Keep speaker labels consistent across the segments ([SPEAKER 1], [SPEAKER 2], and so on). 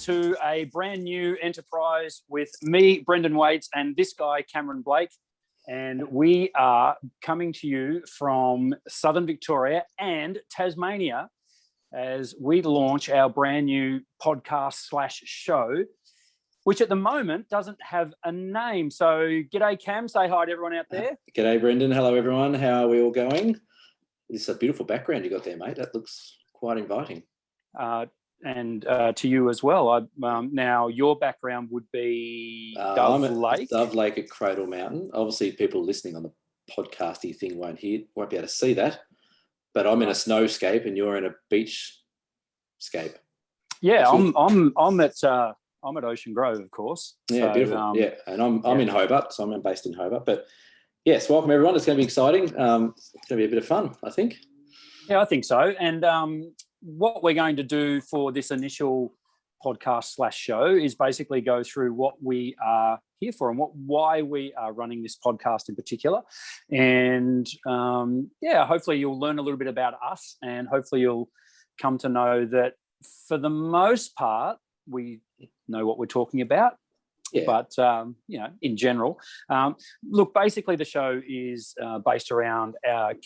[SPEAKER 1] to a brand new enterprise with me, Brendan Waits, and this guy, Cameron Blake. And we are coming to you from Southern Victoria and Tasmania as we launch our brand new podcast/show, which at the moment doesn't have a name. So g'day, Cam. Say hi to everyone out there.
[SPEAKER 2] G'day, Brendan. Hello, everyone. How are we all going? This is a beautiful background you got there, mate. That looks quite inviting.
[SPEAKER 1] And to you as well. Now, your background would be Dove Lake.
[SPEAKER 2] Dove Lake at Cradle Mountain. Obviously, people listening on the podcasty thing won't be able to see that. But I'm in a snowscape and you're in a beachscape.
[SPEAKER 1] Yeah, I'm at Ocean Grove, of course.
[SPEAKER 2] Yeah,
[SPEAKER 1] so,
[SPEAKER 2] beautiful. And I'm in Hobart, so I'm based in Hobart. But yes, welcome everyone. It's going to be exciting. It's going to be a bit of fun, I think.
[SPEAKER 1] Yeah, I think so. And what we're going to do for this initial podcast/show is basically go through what we are here for and why we are running this podcast in particular. And hopefully you'll learn a little bit about us, and hopefully you'll come to know that for the most part we know what we're talking about. Yeah. But, in general, look, basically the show is based around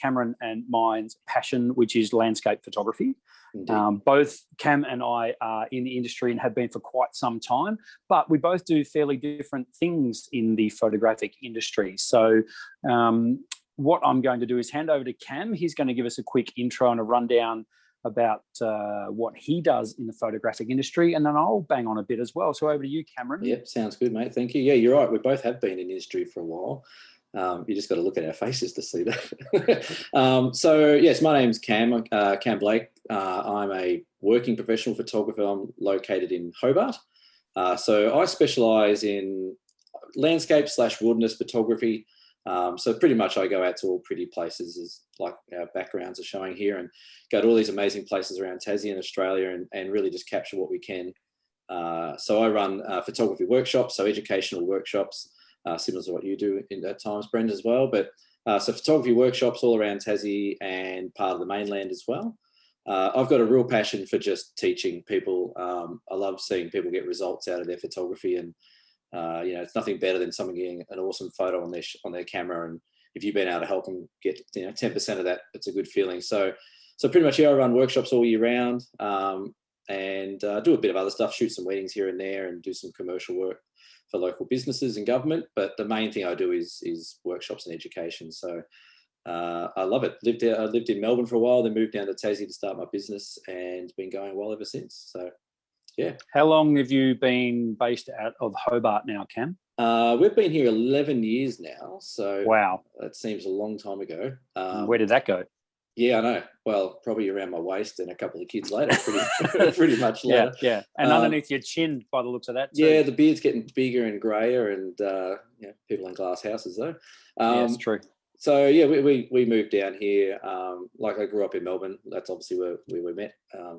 [SPEAKER 1] Cameron and mine's passion, which is landscape photography. Both Cam and I are in the industry and have been for quite some time, but we both do fairly different things in the photographic industry. So what I'm going to do is hand over to Cam. He's going to give us a quick intro and a rundown about what he does in the photographic industry, and then I'll bang on a bit as well. So over to you, Cameron.
[SPEAKER 2] Yep, sounds good, mate. Thank you. Yeah, you're right. We both have been in the industry for a while. You just got to look at our faces to see that. So, yes, my name's Cam, Cam Blake. I'm a working professional photographer. I'm located in Hobart. So I specialise in landscape/wilderness photography. So pretty much I go out to all pretty places, as like our backgrounds are showing here, and go to all these amazing places around Tassie and Australia and really just capture what we can. So I run photography workshops, so educational workshops, similar to what you do at times, Brenda, as well. But so photography workshops all around Tassie and part of the mainland as well. I've got a real passion for just teaching people. I love seeing people get results out of their photography, and it's nothing better than someone getting an awesome photo on their camera, and if you've been able to help them get 10% of that, it's a good feeling. So pretty much I run workshops all year round, and do a bit of other stuff, shoot some weddings here and there, and do some commercial work for local businesses and government. But the main thing I do is workshops and education. So I love it. I lived in Melbourne for a while, then moved down to Tassie to start my business, and been going well ever since. So. Yeah.
[SPEAKER 1] How long have you been based out of Hobart now, Cam?
[SPEAKER 2] We've been here 11 years now. So
[SPEAKER 1] wow,
[SPEAKER 2] that seems a long time ago.
[SPEAKER 1] Where did that go?
[SPEAKER 2] Yeah, I know. Well, probably around my waist and a couple of kids later, pretty much later.
[SPEAKER 1] Yeah. And underneath your chin, by the looks of that too.
[SPEAKER 2] Yeah, the beard's getting bigger and greyer, and people in glass houses though.
[SPEAKER 1] Yeah, it's true.
[SPEAKER 2] So yeah, we moved down here. Like I grew up in Melbourne. That's obviously where we met,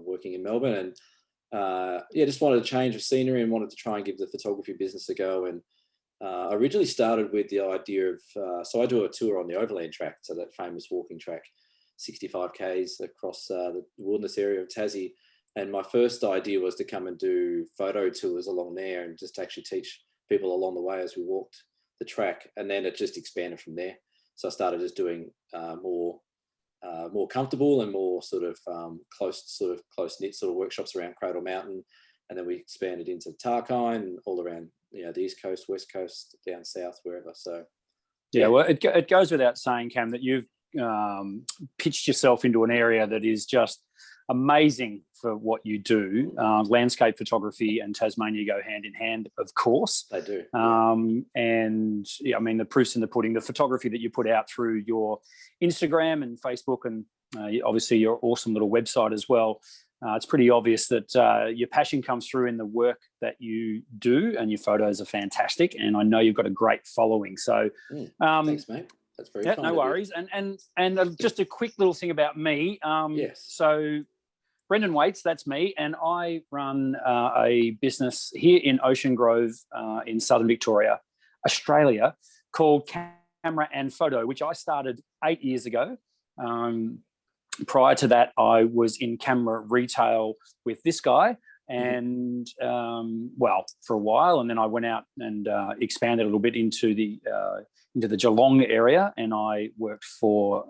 [SPEAKER 2] working in Melbourne, and just wanted a change of scenery and wanted to try and give the photography business a go. And I originally started with the idea of, so I do a tour on the Overland Track, so that famous walking track, 65 Ks across the wilderness area of Tassie. And my first idea was to come and do photo tours along there and just actually teach people along the way as we walked the track. And then it just expanded from there. So I started just doing more comfortable and more sort of close-knit sort of workshops around Cradle Mountain, and then we expanded into Tarkine, all around the East Coast, West Coast, down south, wherever. So
[SPEAKER 1] yeah, well, it goes without saying, Cam, that you've pitched yourself into an area that is just amazing for what you do. Landscape photography and Tasmania go hand in hand, of course.
[SPEAKER 2] They do.
[SPEAKER 1] And yeah, I mean, the proof's in the pudding. The photography that you put out through your Instagram and Facebook, and obviously your awesome little website as well. It's pretty obvious that your passion comes through in the work that you do, and your photos are fantastic. And I know you've got a great following. So
[SPEAKER 2] thanks, mate. That's very kind.
[SPEAKER 1] No worries. And just a quick little thing about me.
[SPEAKER 2] Yes.
[SPEAKER 1] So Brendan Waits, that's me, and I run a business here in Ocean Grove in Southern Victoria, Australia, called Camera and Photo, which I started 8 years ago. Prior to that, I was in camera retail with this guy, and well, for a while, and then I went out and expanded a little bit into the Geelong area, and I worked for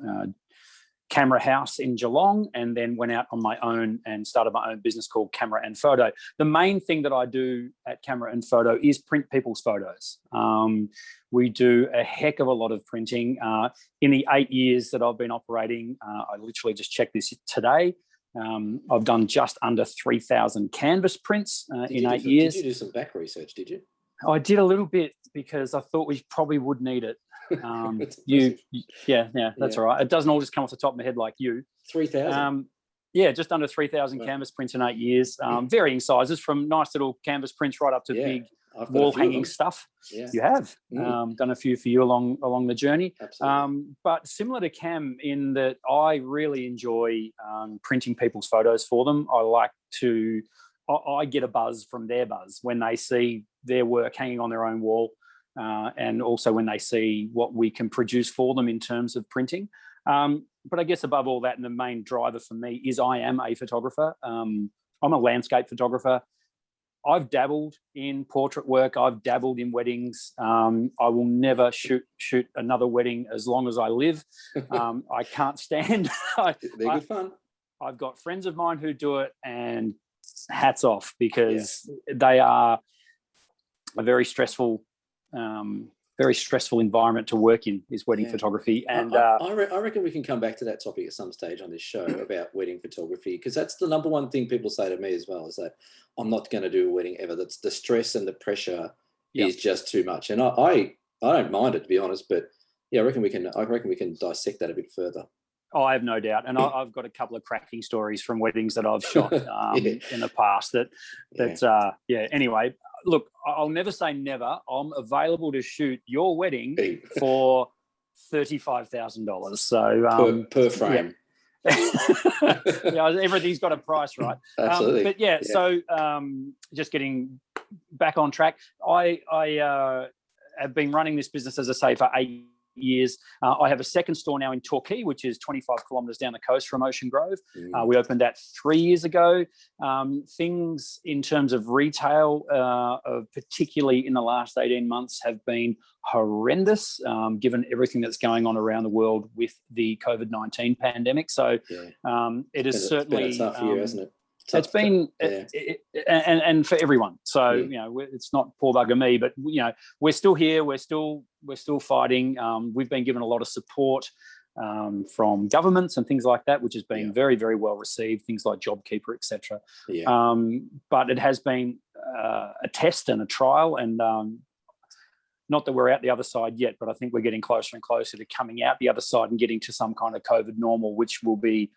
[SPEAKER 1] Camera House in Geelong, and then went out on my own and started my own business called Camera and Photo. The main thing that I do at Camera and Photo is print people's photos. We do a heck of a lot of printing. In the 8 years that I've been operating, I literally just checked this today. I've done just under 3,000 canvas prints in 8 years.
[SPEAKER 2] Did you do some back research, did you?
[SPEAKER 1] I did a little bit because I thought we probably would need it. Yeah, that's all right. It doesn't all just come off the top of my head like you.
[SPEAKER 2] 3,000?
[SPEAKER 1] Yeah, just under 3,000 canvas prints in 8 years, varying sizes, from nice little canvas prints right up to big wall hanging stuff.
[SPEAKER 2] Yeah.
[SPEAKER 1] You have done a few for you along the journey.
[SPEAKER 2] Absolutely.
[SPEAKER 1] But similar to Cam, in that I really enjoy printing people's photos for them. I get a buzz from their buzz when they see their work hanging on their own wall, and also when they see what we can produce for them in terms of printing. But I guess above all that, and the main driver for me is I am a photographer. I'm a landscape photographer. I've dabbled in portrait work. I've dabbled in weddings. I will never shoot another wedding as long as I live. I can't stand.
[SPEAKER 2] They're good fun.
[SPEAKER 1] I've got friends of mine who do it, and hats off, because they are a very stressful environment to work in, is wedding photography. And
[SPEAKER 2] I reckon we can come back to that topic at some stage on this show about wedding photography, because that's the number one thing people say to me as well, is that I'm not going to do a wedding ever. That's the stress and the pressure is just too much. And I don't mind it, to be honest, but yeah, I reckon we can dissect that a bit further.
[SPEAKER 1] Oh, I have no doubt. And I've got a couple of cracking stories from weddings that I've shot in the past anyway, look, I'll never say never. I'm available to shoot your wedding for $35,000. So
[SPEAKER 2] per frame.
[SPEAKER 1] Everything's got a price, right?
[SPEAKER 2] Absolutely.
[SPEAKER 1] So just getting back on track, I have been running this business, as I say, for 8 years. I have a second store now in Torquay, which is 25 kilometres down the coast from Ocean Grove. We opened that 3 years ago. Things in terms of retail, particularly in the last 18 months, have been horrendous, given everything that's going on around the world with the COVID-19 pandemic. So it is certainly...
[SPEAKER 2] It's been a tough year, hasn't it?
[SPEAKER 1] It's been and for everyone. So it's not poor bugger me, but we're still here. We're still fighting. We've been given a lot of support from governments and things like that, which has been very, very well received. Things like JobKeeper, etc. But it has been a test and a trial, and not that we're out the other side yet, but I think we're getting closer and closer to coming out the other side and getting to some kind of COVID normal, which will be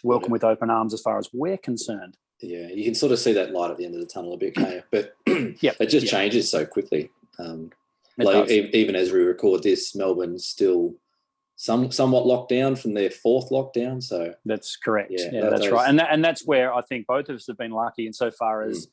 [SPEAKER 1] welcome with open arms as far as we're concerned.
[SPEAKER 2] Yeah, you can sort of see that light at the end of the tunnel a bit, can't you? But it just changes so quickly. Even as we record this, Melbourne's still somewhat locked down from their fourth lockdown. So
[SPEAKER 1] that's correct. That's right. And that's where I think both of us have been lucky insofar as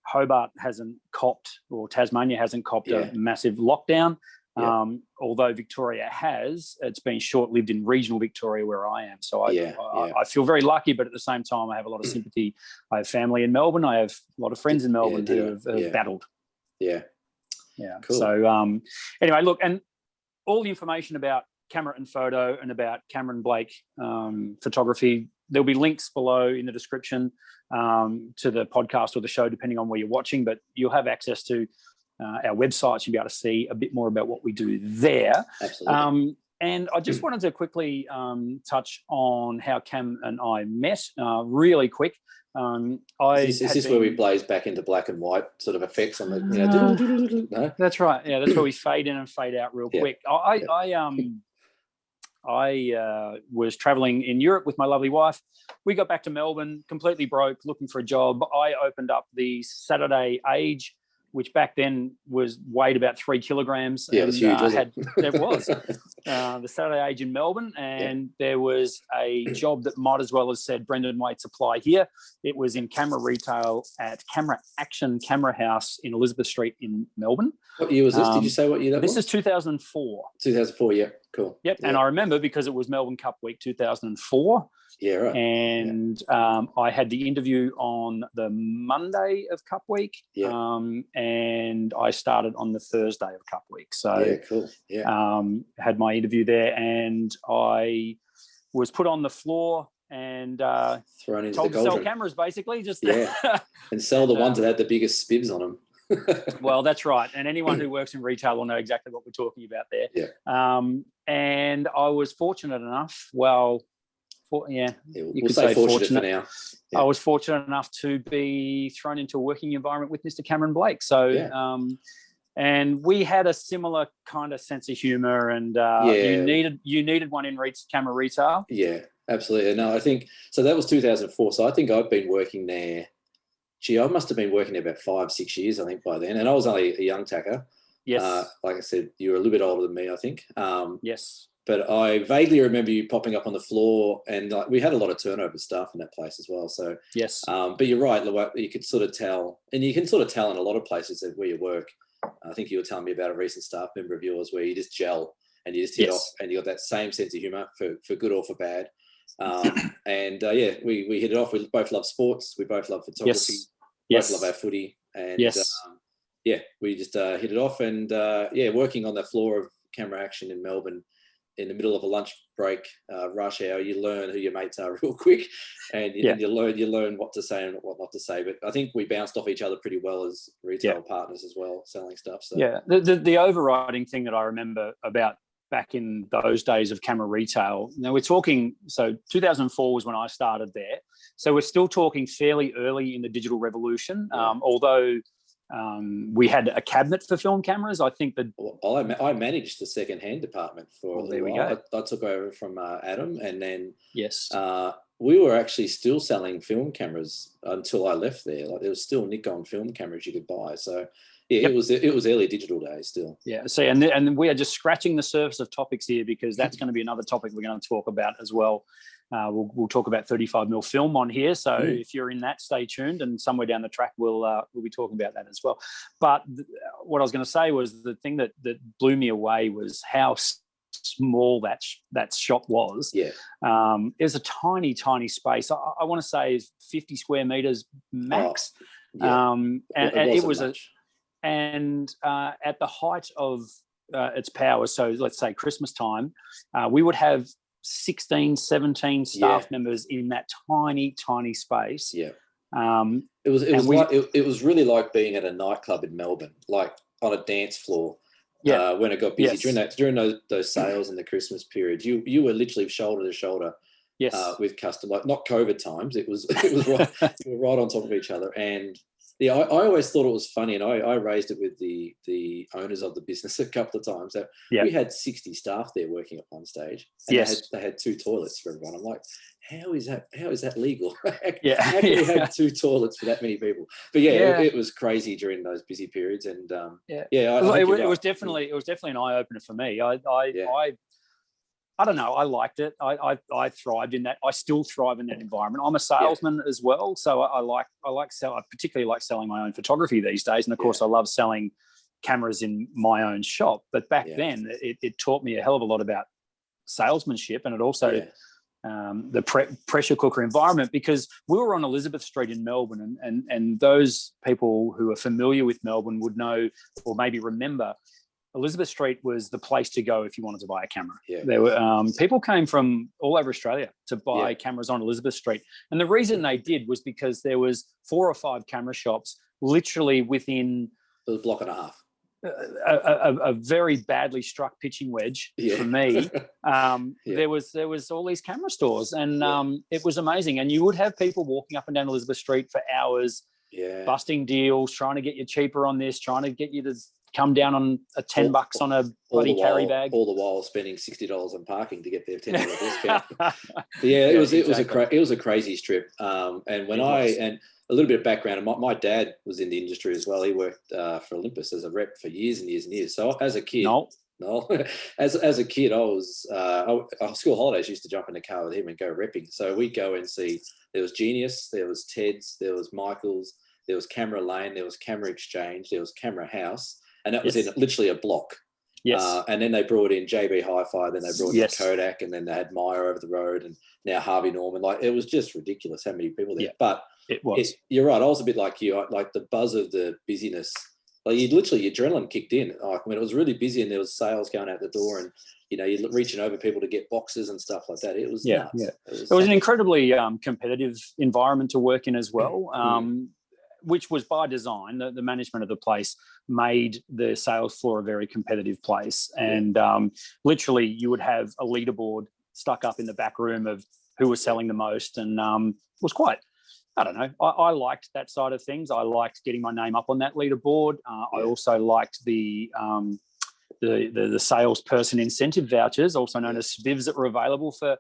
[SPEAKER 1] Hobart hasn't copped, or Tasmania hasn't copped a massive lockdown. Although Victoria has, it's been short-lived in regional Victoria where I am. So I feel very lucky, but at the same time, I have a lot of sympathy. I have family in Melbourne. I have a lot of friends in Melbourne who have battled. Yeah. Cool. So anyway, look, and all the information about Camera and Photo and about Cameron Blake photography, there'll be links below in the description to the podcast or the show, depending on where you're watching, but you'll have access to our website. You'll be able to see a bit more about what we do there.
[SPEAKER 2] Absolutely.
[SPEAKER 1] And I just wanted to quickly touch on how Cam and I met really quick.
[SPEAKER 2] Is this where we blaze back into black and white sort of effects on the, No?
[SPEAKER 1] That's right. Yeah, that's where we fade in and fade out real quick. I was traveling in Europe with my lovely wife. We got back to Melbourne completely broke, looking for a job. I opened up the Saturday Age, which back then weighed about 3 kilograms.
[SPEAKER 2] Yeah, it was huge.
[SPEAKER 1] It was the Saturday Age in Melbourne, and there was a job that might as well have said Brendan Waite's apply here. It was in camera retail at Camera Action Camera House in Elizabeth Street in Melbourne.
[SPEAKER 2] What year was this? Did you say what year that was?
[SPEAKER 1] This is 2004.
[SPEAKER 2] 2004, yeah. Cool.
[SPEAKER 1] Yep.
[SPEAKER 2] Yeah.
[SPEAKER 1] And I remember because it was Melbourne Cup Week 2004.
[SPEAKER 2] Yeah, right.
[SPEAKER 1] And I had the interview on the Monday of Cup Week.
[SPEAKER 2] Yeah.
[SPEAKER 1] And I started on the Thursday of Cup Week. So
[SPEAKER 2] yeah, cool. Yeah.
[SPEAKER 1] Had my interview there, and I was put on the floor and
[SPEAKER 2] Thrown into
[SPEAKER 1] told
[SPEAKER 2] the
[SPEAKER 1] to sell
[SPEAKER 2] cauldron.
[SPEAKER 1] cameras, basically. Just
[SPEAKER 2] Yeah. And sell the ones that had the biggest spibs on them.
[SPEAKER 1] Well, that's right. And anyone who works in retail will know exactly what we're talking about there.
[SPEAKER 2] Yeah.
[SPEAKER 1] And I was fortunate enough, you
[SPEAKER 2] we'll
[SPEAKER 1] could
[SPEAKER 2] say
[SPEAKER 1] say
[SPEAKER 2] fortunate for now. Yeah.
[SPEAKER 1] I was fortunate enough to be thrown into a working environment with Mr. Cameron Blake. So, and we had a similar kind of sense of humour, and you needed one in camera retail.
[SPEAKER 2] Yeah, absolutely. No, I think so. That was 2004. So I think I've been working there. Gee, I must have been working there about 5-6 years, I think, by then. And I was only a young tacker.
[SPEAKER 1] Yes.
[SPEAKER 2] Like I said, you were a little bit older than me, I think.
[SPEAKER 1] Yes.
[SPEAKER 2] But I vaguely remember you popping up on the floor, and we had a lot of turnover staff in that place as well. So
[SPEAKER 1] yes.
[SPEAKER 2] But you're right, you could sort of tell, and you can sort of tell in a lot of places where you work. I think you were telling me about a recent staff member of yours where you just gel and you just hit off, and you got that same sense of humour for good or for bad. We hit it off. We both love sports. We both love photography.
[SPEAKER 1] Yes.
[SPEAKER 2] Both love our footy. And we just hit it off. And working on the floor of camera action in Melbourne in the middle of a lunch break, rush hour, you learn who your mates are real quick, and you learn what to say and what not to say. But I think we bounced off each other pretty well as retail partners as well, selling stuff. So
[SPEAKER 1] the overriding thing that I remember about back in those days of camera retail, now we're talking, so 2004 was when I started there. So we're still talking fairly early in the digital revolution, although we had a cabinet for film cameras. I think that
[SPEAKER 2] I managed the second-hand department for a little while. I took over from Adam, and then we were actually still selling film cameras until I left there. Like there was still Nikon film cameras you could buy. So it was early digital days still. Yeah.
[SPEAKER 1] See, and we are just scratching the surface of topics here, because that's going to be another topic we're going to talk about as well. We'll talk about 35mm film on here. So if you're in that, stay tuned, and somewhere down the track we'll be talking about that as well. But what I was going to say was the thing that blew me away was how small that shop was. It was a tiny space. I want to say is 50 square meters max. And it was at the height of its power, so let's say Christmas time, we would have 16, 17 staff members in that tiny space.
[SPEAKER 2] It was really like being at a nightclub in Melbourne, like on a dance floor. When it got busy during those sales in the Christmas period, you were literally shoulder to shoulder with customers. Like not COVID times, it was right, you were right on top of each other. And I always thought it was funny, and I raised it with the owners of the business a couple of times, that we had 60 staff there working at one stage, and they had 2 toilets for everyone. I'm like, how is that legal? How can we have 2 toilets for that many people? But it was crazy during those busy periods, and
[SPEAKER 1] it was definitely an eye opener for me. I don't know. I liked it. I thrived in that. I still thrive in that environment. I'm a salesman as well, so I particularly like selling my own photography these days. And of course, I love selling cameras in my own shop. But back then, it taught me a hell of a lot about salesmanship, and it also the pressure cooker environment, because we were on Elizabeth Street in Melbourne, and those people who are familiar with Melbourne would know, or maybe remember, Elizabeth Street was the place to go if you wanted to buy a camera. There were people came from all over Australia to buy cameras on Elizabeth Street, and the reason they did was because there was 4 or 5 camera shops literally within
[SPEAKER 2] a block and a half.
[SPEAKER 1] A very badly struck pitching wedge for me. There was all these camera stores, and it was amazing. And you would have people walking up and down Elizabeth Street for hours, busting deals, trying to get you cheaper on this, trying to get you to come down on a $10 on a bloody carry bag.
[SPEAKER 2] All the while spending $60 on parking to get their $10 discount. It was a crazy strip. And when and a little bit of background, my dad was in the industry as well. He worked for Olympus as a rep for years and years and years. So as a kid, as a kid, I was school holidays used to jump in the car with him and go repping. So we'd go and see. There was Genius, there was Ted's, there was Michael's, there was Camera Lane, there was Camera Exchange, there was Camera House. And that was in literally a block.
[SPEAKER 1] Yes.
[SPEAKER 2] And then they brought in JB Hi-Fi, then they brought in
[SPEAKER 1] Yes.
[SPEAKER 2] Kodak, and then they had Myer over the road, and now Harvey Norman. Like, it was just ridiculous how many people there.
[SPEAKER 1] Yeah,
[SPEAKER 2] But
[SPEAKER 1] it was.
[SPEAKER 2] you're right. I was a bit like you. Like the buzz of the busyness. Like, you literally, your adrenaline kicked in. Like, when it was really busy and there was sales going out the door, and you're reaching over people to get boxes and stuff like that. It was nuts.
[SPEAKER 1] Yeah. It was an incredibly competitive environment to work in as well. Which was by design. The management of the place made the sales floor a very competitive place. And literally you would have a leaderboard stuck up in the back room of who was selling the most. And it was quite, I don't know, I liked that side of things. I liked getting my name up on that leaderboard. I also liked the salesperson incentive vouchers, also known as SPIVs, that were available for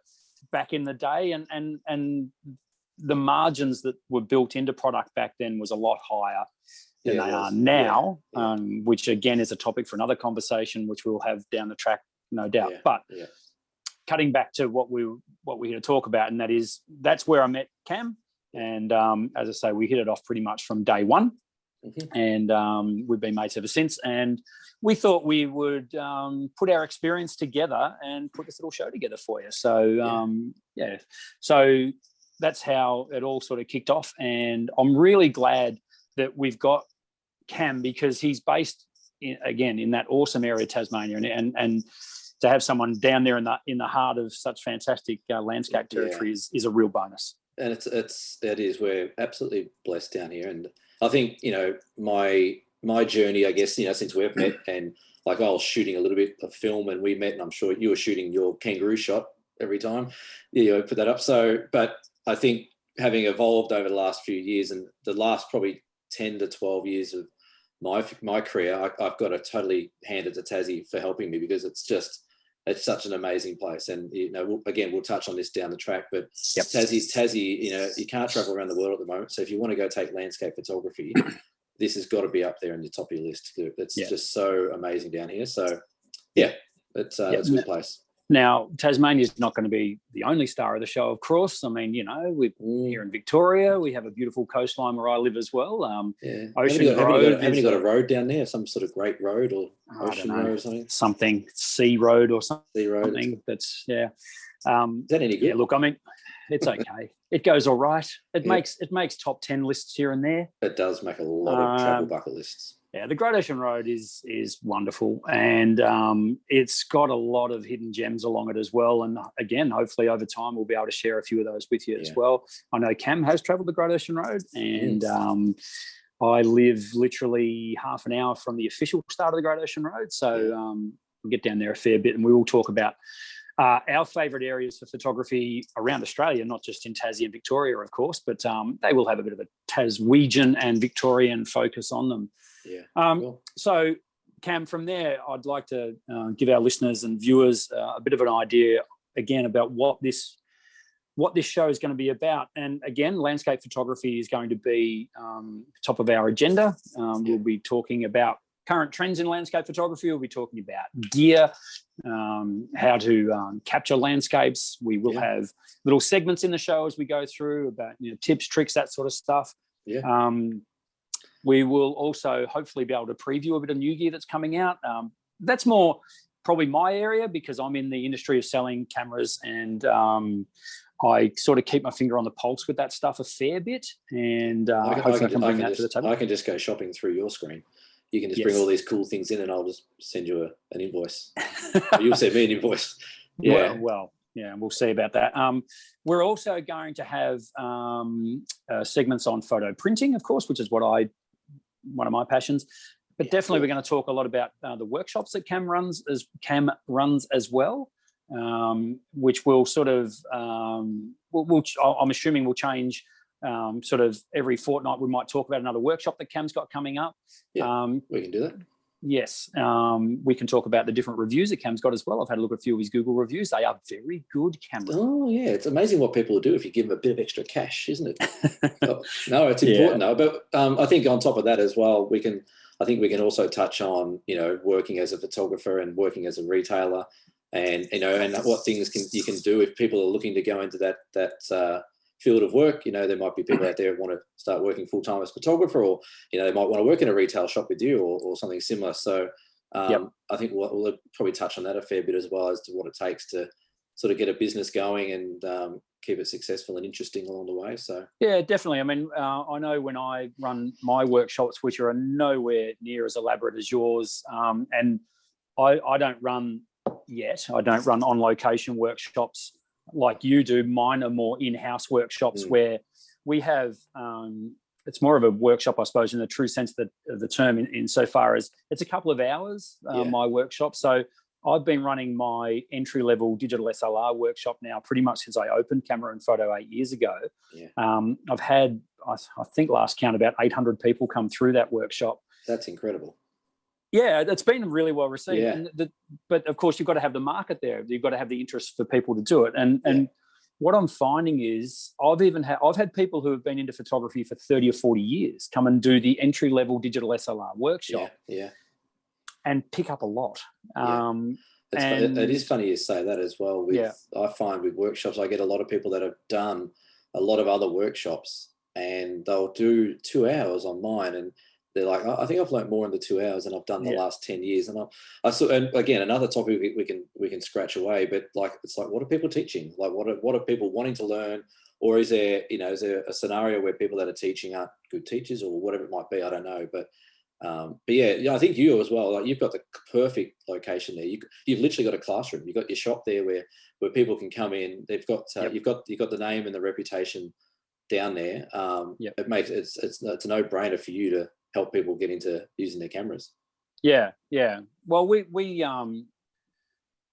[SPEAKER 1] back in the day. And the margins that were built into product back then was a lot higher than they are now, which again is a topic for another conversation, which we'll have down the track, no doubt. But cutting back to what we're here to talk about, and that's where I met Cam. And as I say, we hit it off pretty much from day one. And we've been mates ever since. And we thought we would put our experience together and put this little show together for you. So, so that's how it all sort of kicked off. And I'm really glad that we've got Cam, because he's based in that awesome area of Tasmania, and to have someone down there in the heart of such fantastic landscape territory is a real bonus.
[SPEAKER 2] And it is. We're absolutely blessed down here. And I think, my journey, I guess, since we've met, and like I was shooting a little bit of film and we met, and I'm sure you were shooting your kangaroo shot every time you put that up. So, but I think having evolved over the last few years, and the last probably 10 to 12 years of my career, I've got to totally hand it to Tassie for helping me, because it's such an amazing place. And, we'll touch on this down the track, but Tassie, you can't travel around the world at the moment. So if you want to go take landscape photography, this has got to be up there in the top of your list. It's just so amazing down here. So it's a good place.
[SPEAKER 1] Now, Tasmania is not going to be the only star of the show, of course. I mean, we're here in Victoria. We have a beautiful coastline where I live as well. Ocean Road.
[SPEAKER 2] Haven't you got a road down there? Some sort of great road or ocean road or something?
[SPEAKER 1] Something, Sea Road or something.
[SPEAKER 2] Sea Road.
[SPEAKER 1] That's,
[SPEAKER 2] Is that any good?
[SPEAKER 1] Yeah, look, I mean, it's okay. It goes all right. It makes top 10 lists here and there.
[SPEAKER 2] It does make a lot of travel bucket lists.
[SPEAKER 1] Yeah, the Great Ocean Road is wonderful, and it's got a lot of hidden gems along it as well. And again, hopefully over time we'll be able to share a few of those with you as well. I know Cam has travelled the Great Ocean Road, and I live literally half an hour from the official start of the Great Ocean Road, so we'll get down there a fair bit, and we will talk about our favourite areas for photography around Australia, not just in Tassie and Victoria, of course, but they will have a bit of a Taswegian and Victorian focus on them.
[SPEAKER 2] Cool.
[SPEAKER 1] So, Cam, from there, I'd like to give our listeners and viewers a bit of an idea again about what this show is going to be about. And again, landscape photography is going to be top of our agenda. We'll be talking about current trends in landscape photography. We'll be talking about gear, how to capture landscapes. We will have little segments in the show as we go through about tips, tricks, that sort of stuff. We will also hopefully be able to preview a bit of new gear that's coming out. That's more probably my area, because I'm in the industry of selling cameras, and I sort of keep my finger on the pulse with that stuff a fair bit. And hopefully I can bring that to the table.
[SPEAKER 2] I can just go shopping through your screen. You can just bring all these cool things in, and I'll just send you an invoice. You'll send me an invoice. Yeah.
[SPEAKER 1] Well, we'll see about that. We're also going to have segments on photo printing, of course, which is one of my passions. But definitely we're going to talk a lot about the workshops that Cam runs as well, which will sort of, I'm assuming will change sort of every fortnight. We might talk about another workshop that Cam's got coming up.
[SPEAKER 2] We can do that.
[SPEAKER 1] Yes. We can talk about the different reviews that Cam's got as well. I've had a look at a few of his Google reviews. They are very good, Cameron.
[SPEAKER 2] Oh, yeah. It's amazing what people do if you give them a bit of extra cash, isn't it? No, it's important though. But I think on top of that as well, we can also touch on, working as a photographer and working as a retailer, and, and what things you can do if people are looking to go into that field of work. There might be people out there who want to start working full-time as a photographer, or, they might want to work in a retail shop with you or something similar. So I think we'll probably touch on that a fair bit as well, as to what it takes to sort of get a business going and keep it successful and interesting along the way. So
[SPEAKER 1] yeah, definitely. I mean, I know when I run my workshops, which are nowhere near as elaborate as yours, and I don't run yet. I don't run on location workshops like you do. Mine are more in-house workshops where we have. It's more of a workshop, I suppose, in the true sense of the term, in so far as it's a couple of hours, my workshop. So I've been running my entry-level digital SLR workshop now pretty much since I opened Camera and Photo 8 years ago.
[SPEAKER 2] Yeah.
[SPEAKER 1] I've had, I think last count, about 800 people come through that workshop.
[SPEAKER 2] That's incredible.
[SPEAKER 1] Yeah, it's been really well received.
[SPEAKER 2] Yeah.
[SPEAKER 1] But of course, you've got to have the market there. You've got to have the interest for people to do it. And what I'm finding is I've had people who have been into photography for 30 or 40 years come and do the entry-level digital SLR workshop.
[SPEAKER 2] Yeah.
[SPEAKER 1] And pick up a lot.
[SPEAKER 2] It is funny you say that as well. I find with workshops, I get a lot of people that have done a lot of other workshops, and they'll do 2 hours on mine, and they're like, I think I've learned more in the 2 hours than I've done the last 10 years. And and again, another topic we can scratch away, but like, it's like, what are people teaching? Like, what are people wanting to learn? Or is there a scenario where people that are teaching aren't good teachers, or whatever it might be? I don't know. But yeah, I think you as well. Like, you've got the perfect location there. You've literally got a classroom. You've got your shop there where people can come in. They've got you've got the name and the reputation down there. It makes it's a no-brainer for you to help people get into using their cameras.
[SPEAKER 1] Yeah. Well,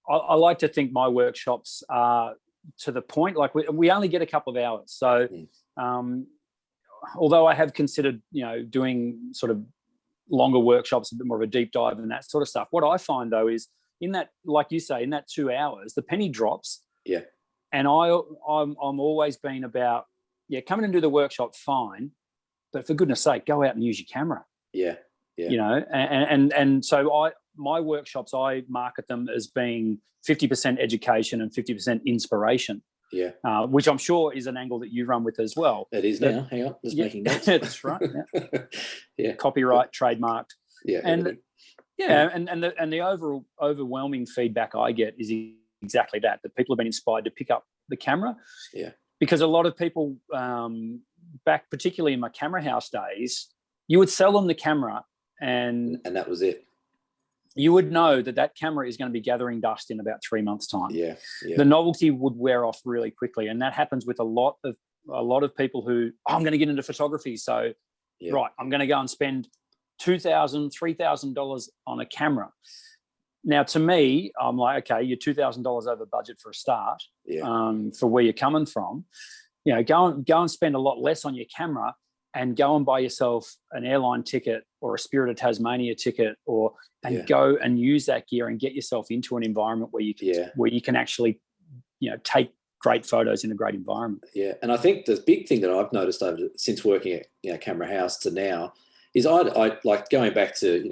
[SPEAKER 1] I like to think my workshops are to the point. Like, we only get a couple of hours, so although I have considered doing sort of longer workshops, a bit more of a deep dive and that sort of stuff. What I find though is, in that, like you say, in that 2 hours, the penny drops. Yeah. And I'm always been about, come in and do the workshop, fine, but for goodness sake, go out and use your camera. Yeah. And so my workshops, I market them as being 50% education and 50% inspiration. Yeah, which I'm sure is an angle that you run with as well.
[SPEAKER 2] It is now. Hang on, just making notes.
[SPEAKER 1] That's right. Yeah. Copyright, trademarked.
[SPEAKER 2] Yeah,
[SPEAKER 1] and the overwhelming feedback I get is exactly that people have been inspired to pick up the camera. Yeah, because a lot of people, back particularly in my camera house days, you would sell them the camera, and
[SPEAKER 2] that was it.
[SPEAKER 1] You would know that camera is going to be gathering dust in about 3 months' time. Yeah. The novelty would wear off really quickly, and that happens with a lot of people who, I'm going to get into photography, so right, I'm going to go and spend $2,000, $3,000 on a camera. Now, to me, I'm like, okay, you're $2,000 over budget for a start. For where you're coming from, go and spend a lot less on your camera, and go and buy yourself an airline ticket or a Spirit of Tasmania ticket, go and use that gear and get yourself into an environment where you can actually, take great photos in a great environment.
[SPEAKER 2] Yeah, and I think the big thing that I've noticed since working at Camera House to now is I like going back to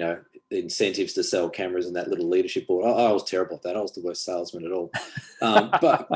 [SPEAKER 2] the incentives to sell cameras and that little leadership board. I was terrible at that. I was the worst salesman at all. But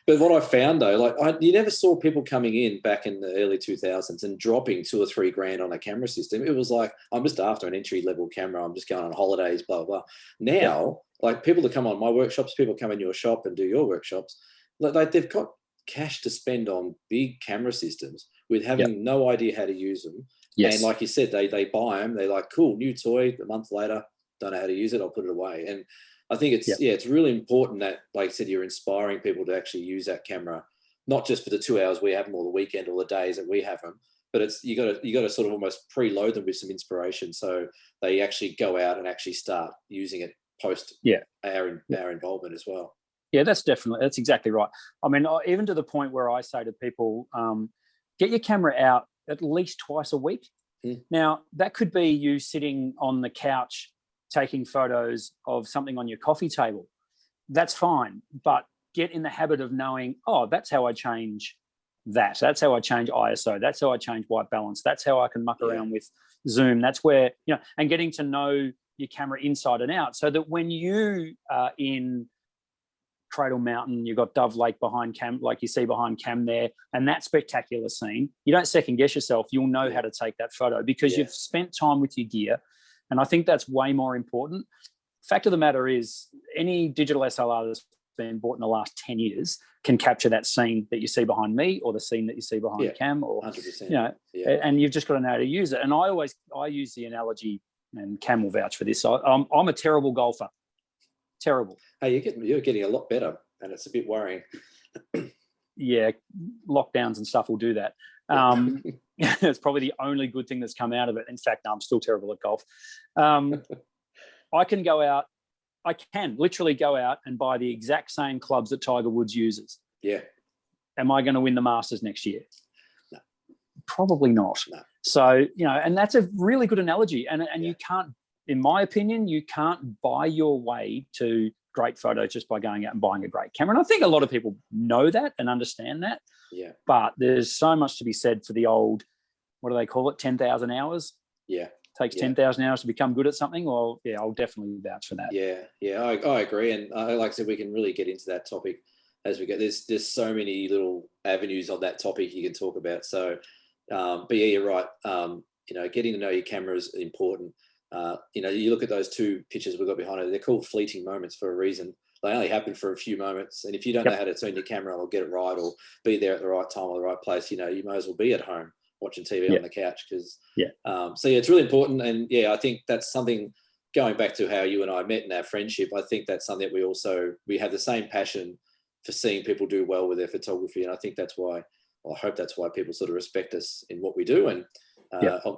[SPEAKER 2] what I found though, you never saw people coming in back in the early 2000s and dropping $2 or $3 grand on a camera system. It was like, I'm just after an entry level camera. I'm just going on holidays, blah, blah. Now, like, people that come on my workshops, people come in your shop and do your workshops, like they've got cash to spend on big camera systems with having no idea how to use them. Yes. And like you said, they buy them. They're like, cool, new toy. A month later, don't know how to use it. I'll put it away. And I think it's really important that, like I said, you're inspiring people to actually use that camera, not just for the 2 hours we have them, or the weekend, or the days that we have them, but you got to sort of almost preload them with some inspiration, so they actually go out and actually start using it post our involvement as well.
[SPEAKER 1] Yeah, that's exactly right. I mean, even to the point where I say to people, get your camera out at least twice a week. Now, that could be you sitting on the couch taking photos of something on your coffee table. That's fine, but get in the habit of knowing, that's how I change that. That's how I change ISO. That's how I change white balance. That's how I can muck around with zoom. That's where, and getting to know your camera inside and out, so that when you are in Cradle Mountain, you've got Dove Lake behind Cam, like you see behind Cam there, and that spectacular scene, you don't second guess yourself. You'll know how to take that photo because you've spent time with your gear. And I think that's way more important. fact of the matter is, any digital SLR that's been bought in the last 10 years can capture that scene that you see behind me, or the scene that you see behind Cam, or
[SPEAKER 2] 100%.
[SPEAKER 1] And you've just got to know how to use it. And I use the analogy, and Cam will vouch for this. I'm a terrible golfer. Terrible.
[SPEAKER 2] Hey, you're getting a lot better, and it's a bit worrying.
[SPEAKER 1] Yeah, lockdowns and stuff will do that. It's probably the only good thing that's come out of it. In fact, no, I'm still terrible at golf. I can literally go out and buy the exact same clubs that Tiger Woods uses.
[SPEAKER 2] Yeah.
[SPEAKER 1] Am I going to win the Masters next year?
[SPEAKER 2] No.
[SPEAKER 1] Probably not.
[SPEAKER 2] No.
[SPEAKER 1] So, and that's a really good analogy. And you can't, in my opinion, you can't buy your way to great photos just by going out and buying a great camera. And I think a lot of people know that and understand that.
[SPEAKER 2] Yeah.
[SPEAKER 1] But there's so much to be said for the old, what do they call it, 10,000 hours?
[SPEAKER 2] Yeah.
[SPEAKER 1] Takes 10,000 hours to become good at something. Well, yeah, I'll definitely vouch for that.
[SPEAKER 2] Yeah, I agree. And like I said, we can really get into that topic as we go. There's so many little avenues on that topic you can talk about. So, but yeah, you're right. Getting to know your camera is important. You look at those two pictures we've got behind it, they're called fleeting moments for a reason. They only happen for a few moments. And if you don't know how to turn your camera on or get it right, or be there at the right time or the right place, you might as well be at home watching TV on the couch. Because it's really important. And I think that's something, going back to how you and I met in our friendship, I think that's something that we have the same passion for seeing people do well with their photography. And I think that's why, I hope that's why people sort of respect us in what we do. And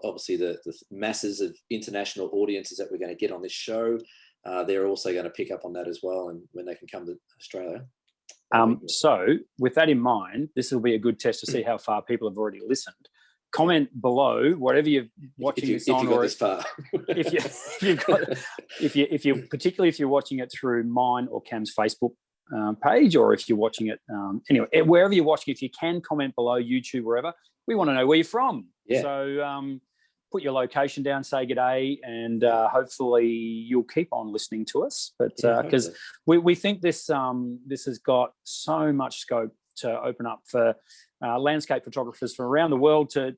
[SPEAKER 2] obviously the masses of international audiences that we're going to get on this show, they're also going to pick up on that as well. And when they can come to Australia.
[SPEAKER 1] So with that in mind, this will be a good test to see how far people have already listened. Comment below whatever you're watching this on, or particularly if you're watching it through mine or Cam's Facebook page, or if you're watching it anyway, wherever you're watching, if you can comment below, YouTube, wherever, we want to know where you're from. So put your location down, say good day, and hopefully you'll keep on listening to us. But because we think this has got so much scope to open up for landscape photographers from around the world to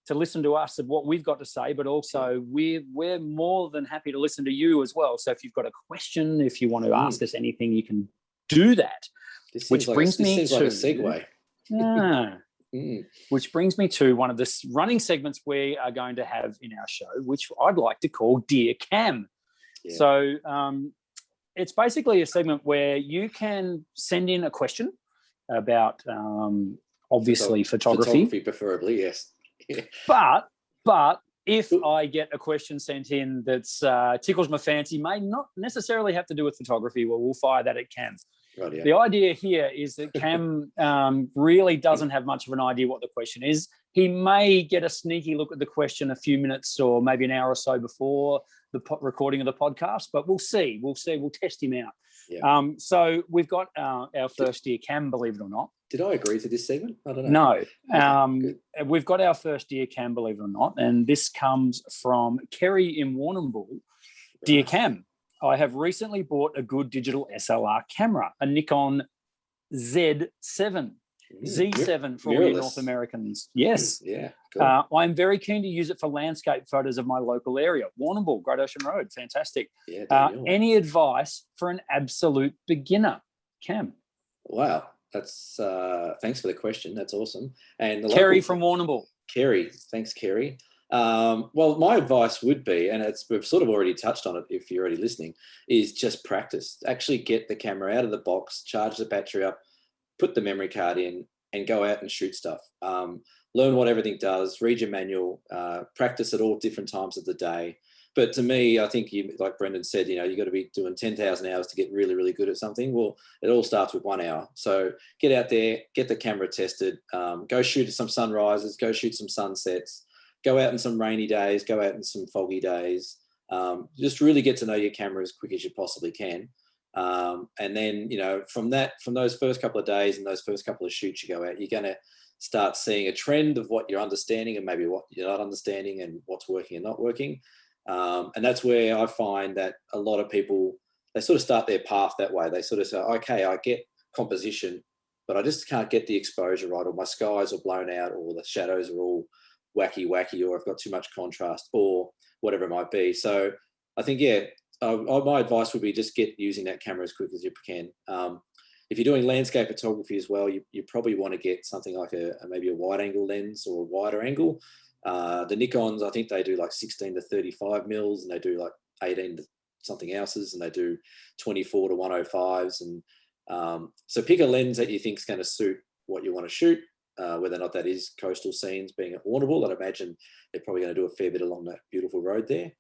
[SPEAKER 1] listen to us and what we've got to say, but also we're more than happy to listen to you as well. So if you've got a question, if you want to ask us anything, you can do that. Which brings me to a segue. Which brings me to one of the running segments we are going to have in our show, which I'd like to call Dear Cam. So it's basically a segment where you can send in a question about obviously photography
[SPEAKER 2] preferably, yes.
[SPEAKER 1] But if I get a question sent in that's tickles my fancy, may not necessarily have to do with photography, well, we'll fire that at Cam.
[SPEAKER 2] Right, yeah.
[SPEAKER 1] The idea here is that Cam really doesn't have much of an idea what the question is. He may get a sneaky look at the question a few minutes or maybe an hour or so before the recording of the podcast, but we'll see. We'll test him out. Yeah. So we've got our first Dear Cam, believe it or not.
[SPEAKER 2] Did I agree to this segment? I don't know.
[SPEAKER 1] No. We've got our first Dear Cam, believe it or not, and this comes from Kerry in Warrnambool. Right. Dear Cam, I have recently bought a good digital SLR camera, a Nikon Z7. Z7 for all you North Americans. Yes.
[SPEAKER 2] Yeah. Cool.
[SPEAKER 1] I'm very keen to use it for landscape photos of my local area. Warrnambool, Great Ocean Road. Fantastic.
[SPEAKER 2] Yeah,
[SPEAKER 1] any advice for an absolute beginner? Cam.
[SPEAKER 2] Wow. That's thanks for the question. That's awesome. And
[SPEAKER 1] Kerry from Warrnambool.
[SPEAKER 2] Kerry. Thanks, Kerry. Well, my advice would be, and we've sort of already touched on it if you're already listening, is just practice. Actually get the camera out of the box, charge the battery up, put the memory card in, and go out and shoot stuff. Learn what everything does, read your manual, practice at all different times of the day. But to me, I think, like Brendan said, you got to be doing 10,000 hours to get really, really good at something. Well, it all starts with 1 hour. So get out there, get the camera tested, go shoot some sunrises, go shoot some sunsets, go out in some rainy days, go out in some foggy days. Just really get to know your camera as quick as you possibly can. And then, from those first couple of days and those first couple of shoots you go out, you're going to start seeing a trend of what you're understanding and maybe what you're not understanding and what's working and not working. And that's where I find that a lot of people, they sort of start their path that way. They sort of say, okay, I get composition, but I just can't get the exposure right, or my skies are blown out, or the shadows are all wacky, or I've got too much contrast, or whatever it might be. So I think, my advice would be just get using that camera as quick as you can. If you're doing landscape photography as well, you probably want to get something like maybe a wide angle lens or a wider angle. The Nikons, I think they do like 16 to 35 mils, and they do like 18 to something else's, and they do 24 to 105s. And so pick a lens that you think is going to suit what you want to shoot, whether or not that is coastal scenes being at Warrnambool. I'd imagine they're probably going to do a fair bit along that beautiful road there.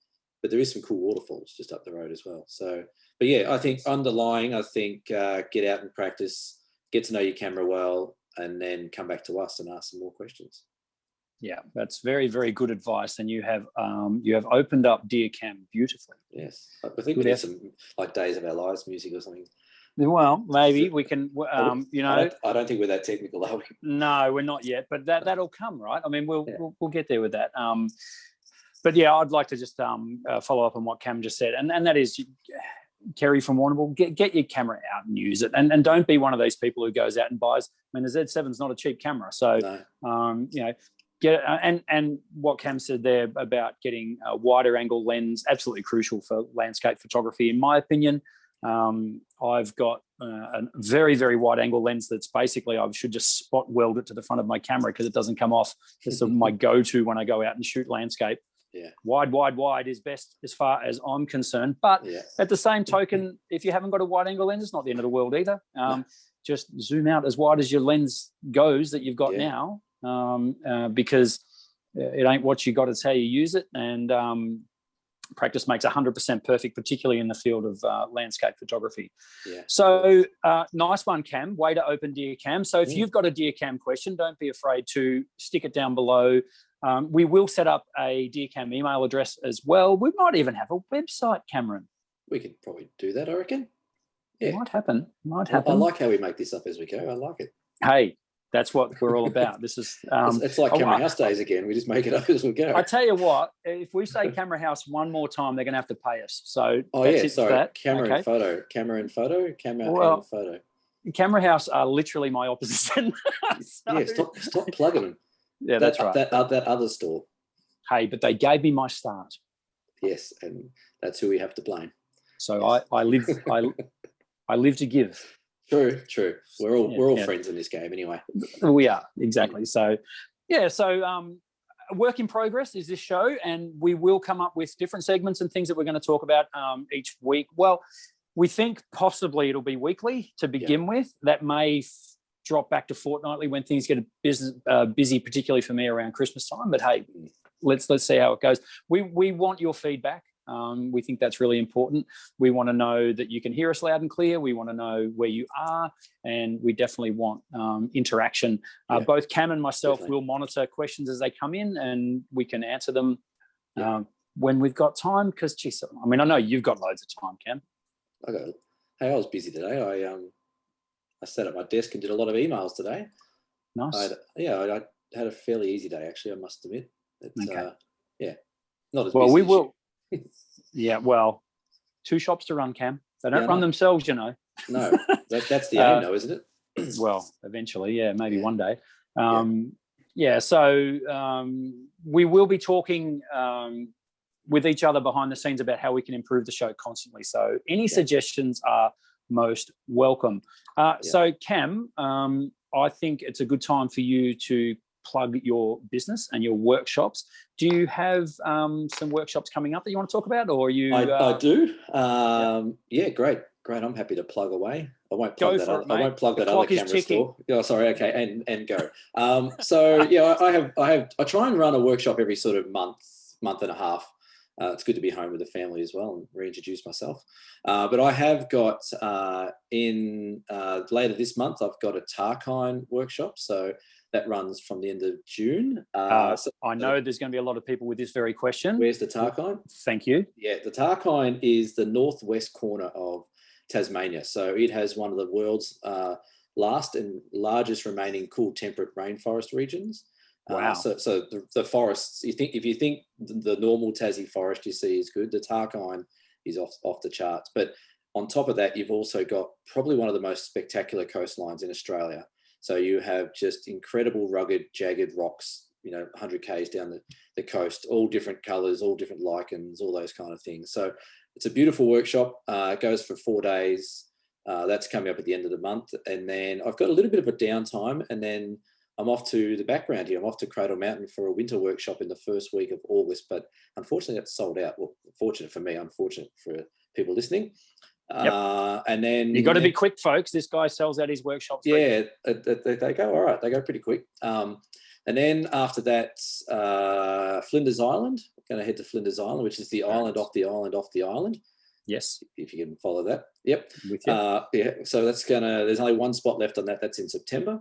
[SPEAKER 2] But there is some cool waterfalls just up the road as well. So, but yeah, I think underlying, get out and practice, get to know your camera well, and then come back to us and ask some more questions.
[SPEAKER 1] Yeah, that's very, very good advice. And you have opened up Dear Cam beautifully.
[SPEAKER 2] Yes, I think we need some like Days of Our Lives music or something.
[SPEAKER 1] Well, maybe we can,
[SPEAKER 2] I don't think we're that technical, are we?
[SPEAKER 1] No, we're not yet, but that'll come, right? I mean, we'll get there with that. But yeah, I'd like to just follow up on what Cam just said, and that is, Kerry from Warrnambool, get your camera out and use it, and don't be one of those people who goes out and buys. I mean, the Z7's not a cheap camera, so
[SPEAKER 2] no.
[SPEAKER 1] get it. And what Cam said there about getting a wider angle lens, absolutely crucial for landscape photography, in my opinion. I've got a very, very wide angle lens that's basically, I should just spot weld it to the front of my camera because it doesn't come off. It's my go-to when I go out and shoot landscape.
[SPEAKER 2] Yeah.
[SPEAKER 1] Wide is best as far as I'm concerned. But at the same token, if you haven't got a wide angle lens, it's not the end of the world either. Just zoom out as wide as your lens goes that you've got now, because it ain't what you got, it's how you use it. And practice makes 100% perfect, particularly in the field of landscape photography. Yeah. So nice one, Cam. Way to open Dear Cam. So if you've got a Dear Cam question, don't be afraid to stick it down below. We will set up a Dear Cam email address as well. We might even have a website, Cameron.
[SPEAKER 2] We could probably do that, I reckon. Yeah.
[SPEAKER 1] It might happen.
[SPEAKER 2] I like how we make this up as we go. I like it.
[SPEAKER 1] Hey, that's what we're all about. This is
[SPEAKER 2] it's like Camera House days again. We just make it up as we go.
[SPEAKER 1] I tell you what, if we say Camera House one more time, they're going to have to pay us. So
[SPEAKER 2] Camera and photo.
[SPEAKER 1] Camera House are literally my opposite.
[SPEAKER 2] Yeah, stop plugging them.
[SPEAKER 1] Yeah, that's right.
[SPEAKER 2] That other store.
[SPEAKER 1] Hey, but they gave me my start.
[SPEAKER 2] Yes, and that's who we have to blame.
[SPEAKER 1] So yes. I live to give.
[SPEAKER 2] True. We're all friends in this game anyway.
[SPEAKER 1] We are, exactly. So work in progress is this show, and we will come up with different segments and things that we're going to talk about each week. Well, we think possibly it'll be weekly to begin with. That may drop back to fortnightly when things get busy, particularly for me around Christmas time. But hey, let's see how it goes. We want your feedback. We think that's really important. We want to know that you can hear us loud and clear. We want to know where you are, and we definitely want interaction. Both Cam and myself will monitor questions as they come in, and we can answer them when we've got time. Because, geez, I mean, I know you've got loads of time, Cam.
[SPEAKER 2] I was busy today. I sat at my desk and did a lot of emails today.
[SPEAKER 1] Nice.
[SPEAKER 2] I had a fairly easy day, actually, I must admit. Not as
[SPEAKER 1] well,
[SPEAKER 2] busy
[SPEAKER 1] we
[SPEAKER 2] as
[SPEAKER 1] will. Yeah, well, 2 shops to run, Cam. They don't run themselves, you know.
[SPEAKER 2] No, that's the aim, though, isn't it?
[SPEAKER 1] Well, eventually, maybe one day. So we will be talking with each other behind the scenes about how we can improve the show constantly. So any suggestions are most welcome. So, Cam, I think it's a good time for you to plug your business and your workshops. Do you have some workshops coming up that you want to talk about, or are you?
[SPEAKER 2] I do. Great. I'm happy to plug away. I won't plug that. I won't plug that other camera store. Oh, sorry. Okay, and go. I try and run a workshop every sort of month and a half. It's good to be home with the family as well and reintroduce myself. But I have got later this month, I've got a Tarkine workshop. So that runs from the end of June.
[SPEAKER 1] I know there's going to be a lot of people with this very question.
[SPEAKER 2] Where's the Tarkine?
[SPEAKER 1] Thank you.
[SPEAKER 2] Yeah, the Tarkine is the northwest corner of Tasmania. So it has one of the world's last and largest remaining cool temperate rainforest regions.
[SPEAKER 1] Wow.
[SPEAKER 2] So the forests, if you think the normal Tassie forest you see is good, the Tarkine is off the charts. But on top of that, you've also got probably one of the most spectacular coastlines in Australia. So you have just incredible rugged, jagged rocks, 100 k's down the coast, all different colours, all different lichens, all those kind of things. So it's a beautiful workshop. It goes for 4 days. That's coming up at the end of the month. And then I've got a little bit of a downtime, and then I'm off to the background here. I'm off to Cradle Mountain for a winter workshop in the first week of August, but unfortunately that's sold out. Well, fortunate for me, unfortunate for people listening.
[SPEAKER 1] Yep.
[SPEAKER 2] And then
[SPEAKER 1] you got to be quick, folks. This guy sells out his workshops.
[SPEAKER 2] Yeah, they go all right. They go pretty quick. And then after that, Flinders Island. I'm going to head to Flinders Island, which is the island off the island off the island.
[SPEAKER 1] Yes.
[SPEAKER 2] If you can follow that. Yep.
[SPEAKER 1] With you.
[SPEAKER 2] Yeah. So there's only one spot left on that. That's in September.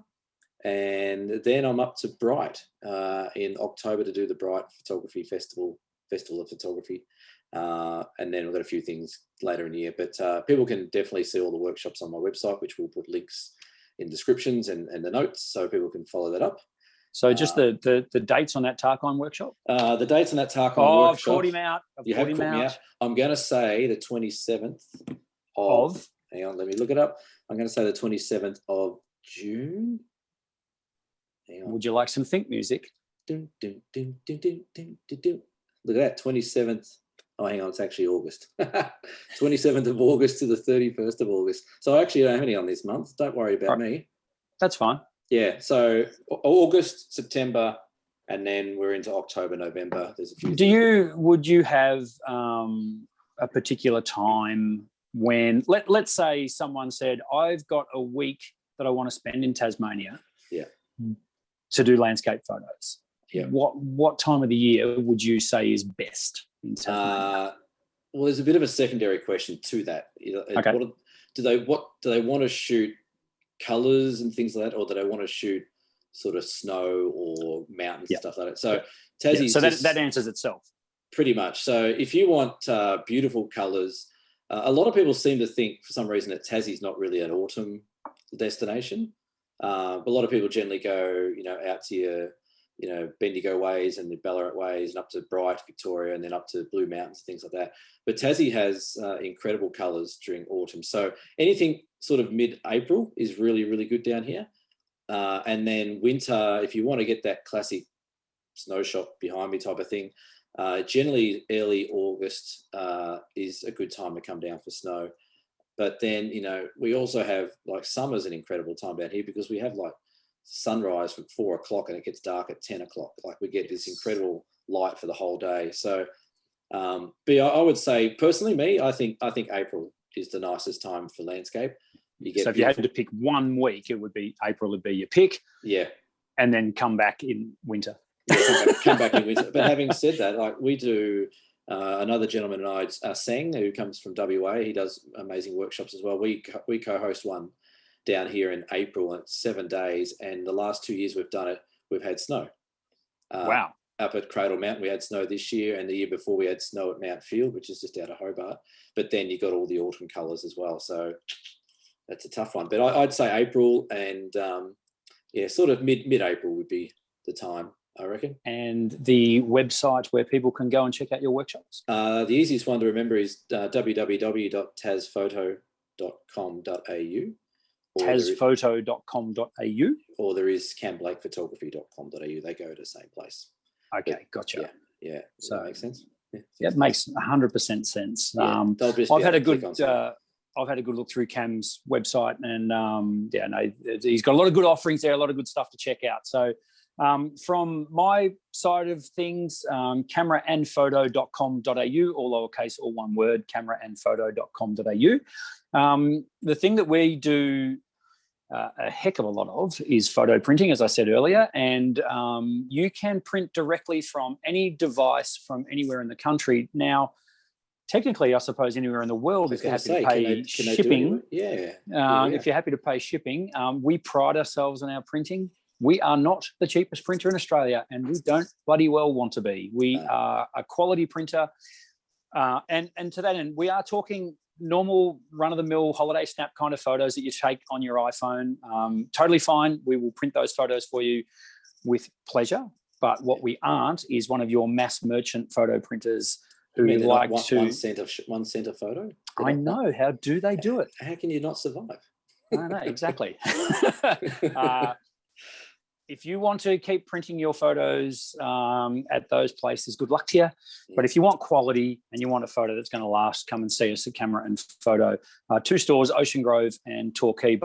[SPEAKER 2] And then I'm up to Bright in October to do the Bright Photography Festival of Photography. And then we've got a few things later in the year, but people can definitely see all the workshops on my website, which we'll put links in descriptions and the notes so people can follow that up.
[SPEAKER 1] So just the dates on that Tarkine workshop?
[SPEAKER 2] The dates on that Tarkine workshop.
[SPEAKER 1] I've caught him out.
[SPEAKER 2] You have caught me out. I'm going to say the 27th of... Hang on, let me look it up. I'm going to say the 27th of June. Hang on.
[SPEAKER 1] Would you like some think music?
[SPEAKER 2] Dun, dun, dun, dun, dun, dun, dun, dun. Look at that, 27th. Oh, hang on, it's actually August. 27th of August to the 31st of August. So I actually don't have any on this month. Don't worry about me.
[SPEAKER 1] That's fine.
[SPEAKER 2] Yeah, so August, September, and then we're into October, November. There's a few.
[SPEAKER 1] Would you have a particular time when, let's say someone said, I've got a week that I want to spend in Tasmania to do landscape photos.
[SPEAKER 2] Yeah.
[SPEAKER 1] What time of the year would you say is best in Tasmania?
[SPEAKER 2] Well, there's a bit of a secondary question to that.
[SPEAKER 1] Okay.
[SPEAKER 2] Do they want to shoot colours and things like that, or do they want to shoot sort of snow or mountains and stuff like that? So Tassie.
[SPEAKER 1] So that answers itself.
[SPEAKER 2] Pretty much. So if you want beautiful colours, a lot of people seem to think for some reason that Tassie's not really an autumn destination. But a lot of people generally go, out to your, Bendigo ways and the Ballarat ways and up to Bright, Victoria, and then up to Blue Mountains, things like that. But Tassie has incredible colours during autumn. So anything sort of mid-April is really, really good down here. And then winter, if you want to get that classic snow shop behind me type of thing, generally early August is a good time to come down for snow. But then, we also have, like, summer's an incredible time down here because we have, like, sunrise from 4 o'clock and it gets dark at 10 o'clock. Like, we get this incredible light for the whole day. So, but I would say, personally, I think April is the nicest time for landscape.
[SPEAKER 1] So if you had to pick 1 week, it would be April would be your pick.
[SPEAKER 2] Yeah.
[SPEAKER 1] And then come back in winter.
[SPEAKER 2] Yeah, come back in winter. But having said that, like, we do... another gentleman and I, Sang, who comes from WA, he does amazing workshops as well. We co-host one down here in April, and it's 7 days. And the last 2 years we've done it, we've had snow.
[SPEAKER 1] Wow.
[SPEAKER 2] Up at Cradle Mountain, we had snow this year, and the year before we had snow at Mount Field, which is just out of Hobart. But then you got all the autumn colours as well. So that's a tough one. But I'd say April and, sort of mid-April would be the time, I reckon.
[SPEAKER 1] And the website where people can go and check out your workshops?
[SPEAKER 2] The easiest one to remember is www.tasphoto.com.au.
[SPEAKER 1] tasphoto.com.au.
[SPEAKER 2] Or there is camblakphotography.com.au. They go to the same place.
[SPEAKER 1] Okay, gotcha.
[SPEAKER 2] Yeah.
[SPEAKER 1] So
[SPEAKER 2] that makes sense.
[SPEAKER 1] Yeah, it makes 100% sense.
[SPEAKER 2] Yeah,
[SPEAKER 1] I've had a good look through Cam's website, and he's got a lot of good offerings there, a lot of good stuff to check out. So from my side of things, cameraandphoto.com.au, all lowercase, all one word, cameraandphoto.com.au. The thing that we do a heck of a lot of is photo printing, as I said earlier, and you can print directly from any device from anywhere in the country. Now, technically, I suppose anywhere in the world, if you're happy to pay shipping. If you're happy to pay shipping, we pride ourselves on our printing. We are not the cheapest printer in Australia, and we don't bloody well want to be. We are a quality printer. And to that end, we are talking normal run-of-the-mill holiday snap kind of photos that you take on your iPhone. Totally fine. We will print those photos for you with pleasure. But what we aren't is one of your mass merchant photo printers who like to...
[SPEAKER 2] 1 cent a photo?
[SPEAKER 1] I know. How do they do it?
[SPEAKER 2] How can you not survive?
[SPEAKER 1] I don't know, exactly. if you want to keep printing your photos at those places, good luck to you. But if you want quality and you want a photo that's going to last, come and see us at Camera and Photo. 2 stores, Ocean Grove and Torquay.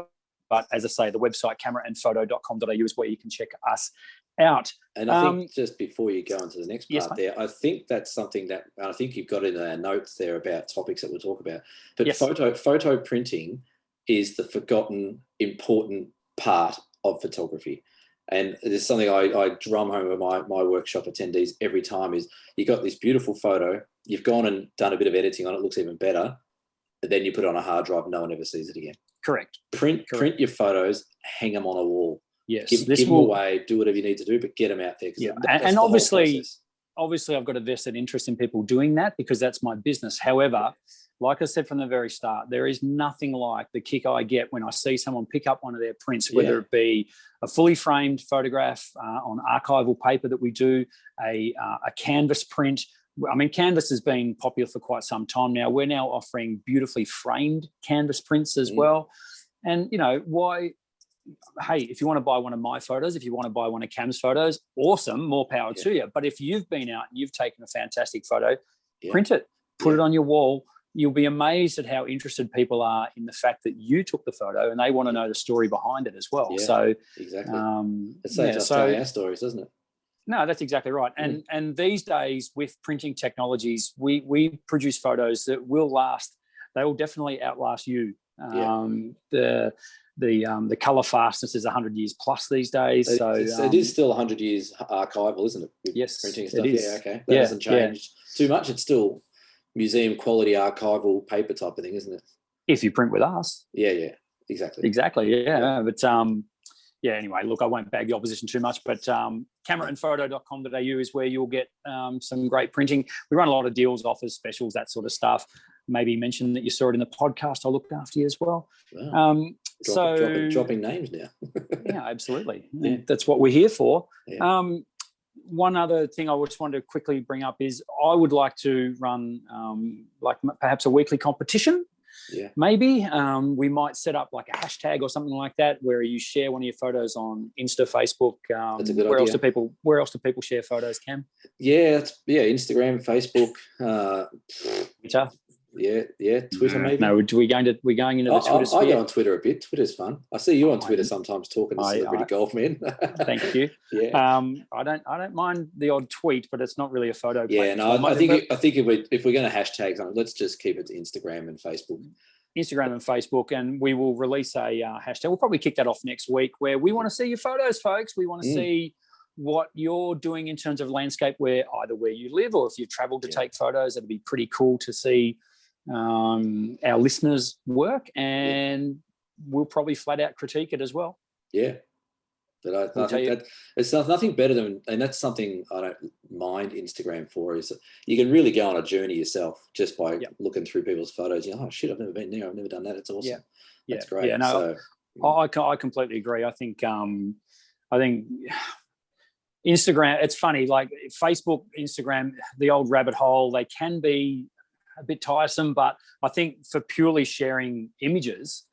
[SPEAKER 1] But as I say, the website cameraandphoto.com.au is where you can check us out.
[SPEAKER 2] And I think just before you go on to the next part
[SPEAKER 1] yes,
[SPEAKER 2] I think that's something that I think you've got in our notes there about topics that we'll talk about. But
[SPEAKER 1] yes.
[SPEAKER 2] photo printing is the forgotten important part of photography. And there's something I drum home with my workshop attendees every time is you got this beautiful photo, you've gone and done a bit of editing on it, looks even better, but then you put it on a hard drive and no one ever sees it again.
[SPEAKER 1] Correct.
[SPEAKER 2] Print your photos, hang them on a wall.
[SPEAKER 1] Yes.
[SPEAKER 2] Give them away, do whatever you need to do, but get them out there.
[SPEAKER 1] Yeah. And obviously I've got a vested interest in people doing that because that's my business. However, like I said from the very start, there is nothing like the kick I get when I see someone pick up one of their prints, whether it be a fully framed photograph on archival paper that we do, a canvas print. I mean, canvas has been popular for quite some time now. We're now offering beautifully framed canvas prints as well. And, you know, why? Hey, if you want to buy one of my photos, if you want to buy one of Cam's photos, awesome, more power to you. But if you've been out and you've taken a fantastic photo, print it, put it on your wall. You'll be amazed at how interested people are in the fact that you took the photo and they want to know the story behind it as well.
[SPEAKER 2] Yeah,
[SPEAKER 1] so
[SPEAKER 2] exactly. It saves us telling our stories, doesn't it?
[SPEAKER 1] No, that's exactly right. And these days with printing technologies, we produce photos that will last. They will definitely outlast you. The color fastness is 100 years plus these days.
[SPEAKER 2] It is still 100 years archival, isn't it? With
[SPEAKER 1] yes,
[SPEAKER 2] printing stuff.
[SPEAKER 1] it is.
[SPEAKER 2] Yeah, okay. That hasn't changed too much. It's still museum quality archival paper type of thing, isn't it?
[SPEAKER 1] If you print with us.
[SPEAKER 2] Yeah, exactly.
[SPEAKER 1] Exactly, yeah. But anyway, look, I won't bag the opposition too much, but cameraandphoto.com.au is where you'll get some great printing. We run a lot of deals, offers, specials, that sort of stuff. Maybe mention that you saw it in the podcast. I looked after you as well.
[SPEAKER 2] Wow. Dropping names now.
[SPEAKER 1] Yeah, absolutely. Yeah. That's what we're here for.
[SPEAKER 2] Yeah.
[SPEAKER 1] One other thing I just wanted to quickly bring up is I would like to run like perhaps a weekly competition.
[SPEAKER 2] Yeah.
[SPEAKER 1] Maybe we might set up like a hashtag or something like that where you share one of your photos on Insta, Facebook.
[SPEAKER 2] That's a good
[SPEAKER 1] where
[SPEAKER 2] idea.
[SPEAKER 1] Where else do people share photos, Cam?
[SPEAKER 2] Instagram, Facebook,
[SPEAKER 1] Twitter.
[SPEAKER 2] Yeah, Twitter maybe.
[SPEAKER 1] No, we're going into the Twitter sphere.
[SPEAKER 2] I go on Twitter a bit. Twitter's fun. I see you on Twitter sometimes talking to celebrity golf men.
[SPEAKER 1] Thank you.
[SPEAKER 2] Yeah.
[SPEAKER 1] I don't mind the odd tweet, but it's not really a photo.
[SPEAKER 2] Yeah, no, I think if we're going to hashtag something, let's just keep it to Instagram and Facebook.
[SPEAKER 1] Instagram and Facebook, and we will release a hashtag. We'll probably kick that off next week where we want to see your photos, folks. We want to see what you're doing in terms of landscape, where you live or if you've traveled to take photos. It'd be pretty cool to see our listeners' work, and we'll probably flat out critique it as well. Yeah. But I think that it's nothing better than, and that's something I don't mind Instagram for, is you can really go on a journey yourself just by looking through people's photos. You know, oh shit, I've never been there. I've never done that. It's awesome. Yeah. That's great. Yeah, no, I completely agree. I think Instagram, it's funny, like Facebook, Instagram, the old rabbit hole, they can be a bit tiresome, but I think for purely sharing images,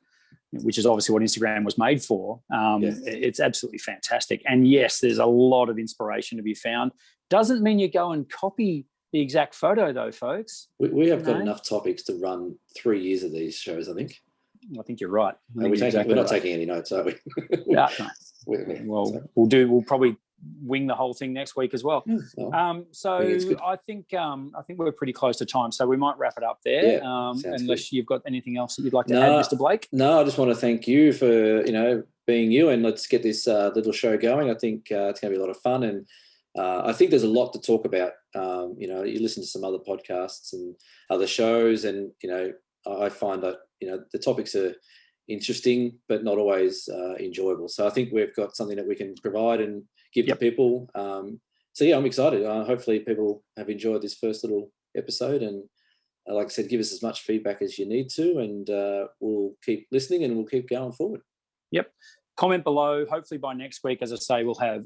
[SPEAKER 1] which is obviously what Instagram was made for, it's absolutely fantastic. And yes, there's a lot of inspiration to be found. Doesn't mean you go and copy the exact photo though, folks.
[SPEAKER 2] We have got enough topics to run 3 years of these shows, I think.
[SPEAKER 1] I think you're right.
[SPEAKER 2] We're not taking any notes, are we?
[SPEAKER 1] No. We'll probably wing the whole thing next week as well. I think we're pretty close to time, so we might wrap it up there. Unless you've got anything else that you'd like to add, Mr. Blake.
[SPEAKER 2] No, I just want to thank you for being you, and let's get this little show going. I think it's going to be a lot of fun, and I think there's a lot to talk about. You listen to some other podcasts and other shows, and I find that the topics are interesting but not always enjoyable. So I think we've got something that we can provide and give to people. I'm excited. Hopefully people have enjoyed this first little episode, and like I said, give us as much feedback as you need to, and we'll keep listening and we'll keep going forward.
[SPEAKER 1] Yep. Comment below. Hopefully by next week, as I say, we'll have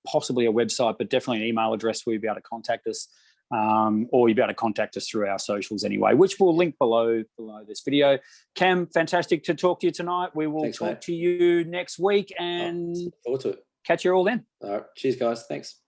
[SPEAKER 1] possibly a website, but definitely an email address where you'll be able to contact us, or you'll be able to contact us through our socials anyway, which we'll link below this video. Cam, fantastic to talk to you tonight. We will talk to you next week, and
[SPEAKER 2] look forward to it.
[SPEAKER 1] catch you all then.
[SPEAKER 2] All right. Cheers, guys. Thanks.